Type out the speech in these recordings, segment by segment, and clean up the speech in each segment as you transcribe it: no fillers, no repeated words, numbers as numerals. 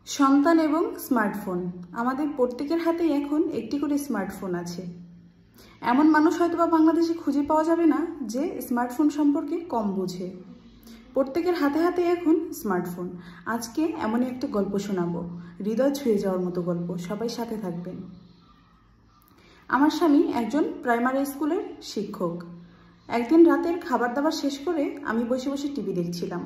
সন্তান এবং স্মার্টফোন আমাদের প্রত্যেকের হাতেই এখন একটি করে স্মার্টফোন আছে। এমন মানুষ হয়তোবা বাংলাদেশে খুঁজে পাওয়া যাবে না যে স্মার্টফোন সম্পর্কে কম বোঝে। প্রত্যেকের হাতে হাতে এখন স্মার্টফোন। আজকে এমনই একটা গল্প শোনাবো, হৃদয় ছুঁয়ে যাওয়ার মতো গল্প। সবাই সাথে থাকবেন। আমার স্বামী একজন প্রাইমারি স্কুলের শিক্ষক। একদিন রাতের খাবার দাবার শেষ করে আমি বসে বসে টিভি দেখছিলাম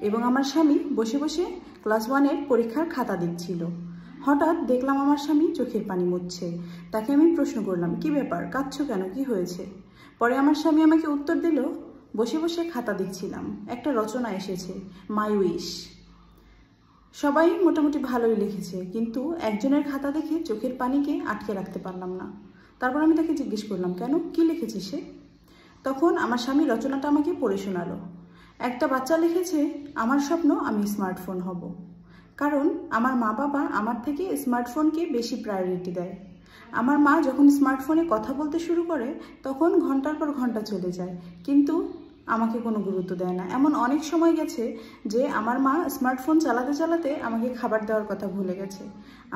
এবং আমার স্বামী বসে বসে ক্লাস 1-এর পরীক্ষার খাতা দেখছিল। হঠাৎ দেখলাম আমার স্বামী চোখের পানি মুছছে। তাকে আমি প্রশ্ন করলাম, কি ব্যাপার, কাঁদছো কেন, কি হয়েছে? পরে আমার স্বামী আমাকে উত্তর দিল, বসে বসে খাতা দেখছিলাম, একটা রচনা এসেছে, মাই উইশ। সবাই মোটামুটি ভালোই লিখেছে, কিন্তু একজনের খাতা দেখে চোখের পানিকে আটকে রাখতে পারলাম না। তারপর আমি তাকে জিজ্ঞেস করলাম, কেন, কি লিখেছে সে? তখন আমার স্বামী রচনাটা আমাকে পড়ে শোনালো। একটা বাচ্চা লিখেছে, আমার স্বপ্ন আমি স্মার্টফোন হব, কারণ আমার মা বাবা আমার থেকে স্মার্টফোনকে বেশি প্রায়োরিটি দেয়। আমার মা যখন স্মার্টফোনে কথা বলতে শুরু করে তখন ঘন্টার পর ঘন্টা চলে যায়, কিন্তু আমাকে কোনো গুরুত্ব দেয় না। এমন অনেক সময় গেছে যে আমার মা স্মার্টফোন চালাতে চালাতে আমাকে খাবার দেওয়ার কথা ভুলে গেছে।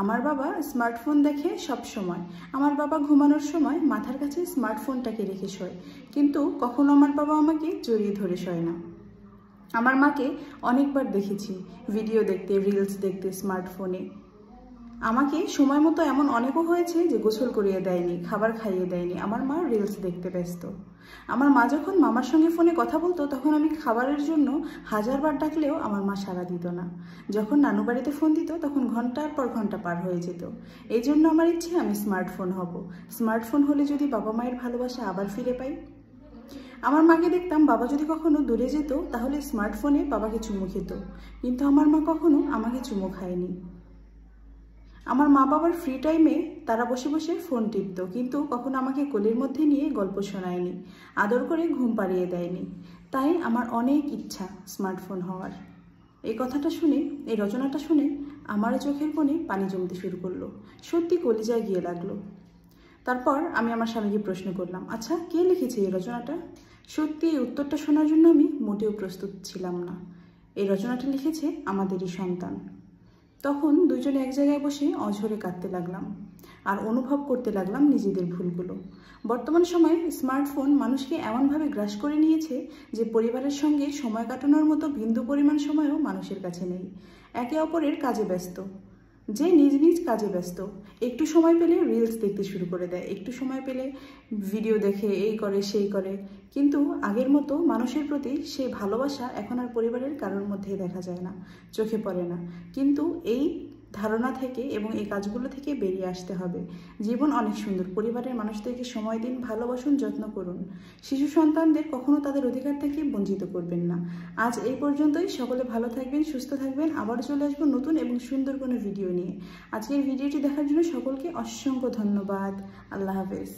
আমার বাবা স্মার্টফোন দেখে সব সময়। আমার বাবা ঘুমানোর সময় মাথার কাছে স্মার্টফোনটাকে রেখে শোয়, কিন্তু কখনো আমার বাবা আমাকে জড়িয়ে ধরে শোয় না। আমার মাকে অনেকবার দেখেছি ভিডিও দেখতে, রিলস দেখতে স্মার্টফোনে। আমাকে সময় মতো এমন অনেকও হয়েছে যে গোসল করিয়ে দেয়নি, খাবার খাইয়ে দেয়নি, আমার মা রিলস দেখতে ব্যস্ত। আমার মা যখন মামার সঙ্গে ফোনে কথা বলতো তখন আমি খাবারের জন্য 1000 বার ডাকলেও আমার মা সাড়া দিত না। যখন নানু বাড়িতে ফোন দিত তখন ঘন্টার পর ঘন্টা পার হয়ে যেত। এই জন্য আমার ইচ্ছে আমি স্মার্টফোন হব। স্মার্টফোন হলে যদি বাবা মায়ের ভালোবাসা আবার ফিরে পাই। আমার মাকে দেখতাম, বাবা যদি কখনো দূরে যেত তাহলে স্মার্টফোনে বাবাকে চুমু খেত, কিন্তু আমার মা কখনো আমাকে চুমু খায়নি। আমার মা বাবার ফ্রি টাইমে তারা বসে বসে ফোন টিপত, কিন্তু কখনো আমাকে কোলের মধ্যে নিয়ে গল্প শোনায়নি, আদর করে ঘুম পাড়িয়ে দেয়নি। তাই আমার অনেক ইচ্ছা স্মার্টফোন হওয়ার। এই কথাটা শুনে, এই রচনাটা শুনে আমার চোখের কোণে পানি জমতে শুরু করলো। সত্যি কলিজায় গিয়ে লাগলো। তারপর আমি আমার স্বামীকে প্রশ্ন করলাম, আচ্ছা, কে লিখেছে এই রচনাটা? সত্যি এই উত্তরটা শোনার জন্য আমি মোটেও প্রস্তুত ছিলাম না। এই রচনাটা লিখেছে আমাদেরই সন্তান। তখন দুজনে এক জায়গায় বসে অঝরে কাঁদতে লাগলাম আর অনুভব করতে লাগলাম নিজেদের ভুলগুলো। বর্তমান সময়ে স্মার্টফোন মানুষকে এমনভাবে গ্রাস করে নিয়েছে যে পরিবারের সঙ্গে সময় কাটানোর মতো বিন্দু পরিমাণ সময়ও মানুষের কাছে নেই। একে অপরের কাজে ব্যস্ত, যে নিজ নিজ কাজে ব্যস্ত। একটু সময় পেলে রিলস দেখতে শুরু করে দেয়, একটু সময় পেলে ভিডিও দেখে, এই করে সেই করে, কিন্তু আগের মতো মানুষের প্রতি সেই ভালোবাসা এখন আর পরিবারের কারোর মধ্যেই দেখা যায় না, চোখে পড়ে না। কিন্তু এই ধারণা থেকে এবং এই কাজগুলো থেকে বেরিয়ে আসতে হবে। জীবন অনেক সুন্দর, পরিবারের মানুষদেরকে সময় দিন, ভালোবাসুন, যত্ন করুন। শিশু সন্তানদের কখনো তাদের অধিকার থেকে বঞ্চিত করবেন না। আজ এই পর্যন্তই। সকলে ভালো থাকবেন, সুস্থ থাকবেন। আবার চলে আসবো নতুন এবং সুন্দর কোনো ভিডিও নিয়ে। আজকের ভিডিওটি দেখার জন্য সকলকে অসংখ্য ধন্যবাদ। আল্লাহ হাফেজ।